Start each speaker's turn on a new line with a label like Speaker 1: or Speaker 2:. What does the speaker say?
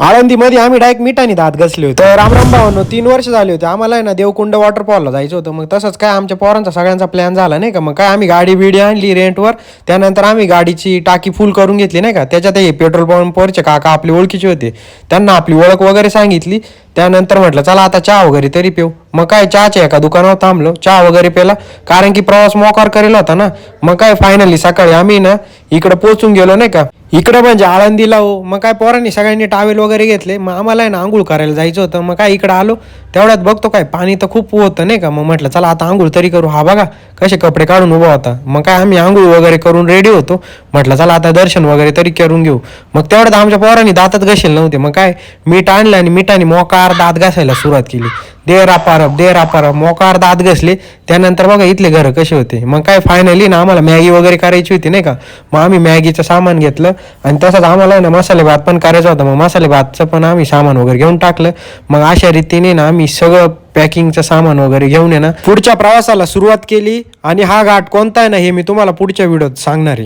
Speaker 1: आळंदीमध्ये आम्ही डायरेक्ट मिठाने दात घसले होते. तर रामराम भावांनो, 3 वर्ष झाले होते आम्हाला आहे ना देवकुंड वॉटरफॉलला जायचं होतं. मग तसंच काय आमच्या पोरांचा सगळ्यांचा प्लॅन झाला नाही का. मग काय आम्ही गाडी बिडी आणली रेंटवर. त्यानंतर आम्ही गाडीची टाकी फुल करून घेतली नाही का. त्याच्यात हे पेट्रोल पंपवरचे काका आपले ओळखीचे होते, त्यांना आपली ओळख वगैरे सांगितली. त्यानंतर म्हटलं चला आता चहा वगैरे तरी पिऊ. मग काय चहाच्या एका दुकानावर थांबलो, चहा वगैरे पेला, कारण की प्रवास मोकार करेल होता ना. मग काय फायनली सकाळी आम्ही ना इकडे पोहोचून गेलो नाही का. इकडं म्हणजे आळंदीला हो. मग काय पोरांनी सगळ्यांनी टावेल वगैरे घेतले. मग आम्हाला आहे ना आंघोळ करायला जायचं होतं. मग काय इकडं आलो तेवढ्यात बघतो काय पाणी तर खूप होतं नाही का. मग म्हटलं चला आता आंघोळ तरी करू. हा बघा कसे कपडे काढून उभा होता. मग काय आम्ही आंघोळ वगैरे करून रेडी होतो. म्हटलं चला आता दर्शन वगैरे तरी करून घेऊ. मग तेवढ्यात आमच्या पोरांनी दातच घासेल नव्हते. मग काय मीठ आणलं आणि मिठाने मोकार दात घासायला सुरुवात केली. देर मोकार दात घसले. त्यानंतर बघा इथले घर कसे होते. मग काय फायनली ना आम्हाला मॅगी वगैरे करायची होती नाही का. मग आम्ही मॅगीचं सामान घेतलं आणि तसंच आम्हाला ना मसाले भात पण करायचा होता. मग मसाले भातचं पण आम्ही सामान वगैरे घेऊन टाकलं. मग अशा रीतीने ना आम्ही सगळं पॅकिंगचं सामान वगैरे घेऊन ना पुढच्या प्रवासाला सुरुवात केली. आणि हा घाट कोणता आहे ना हे मी तुम्हाला पुढच्या व्हिडिओत सांगणार आहे.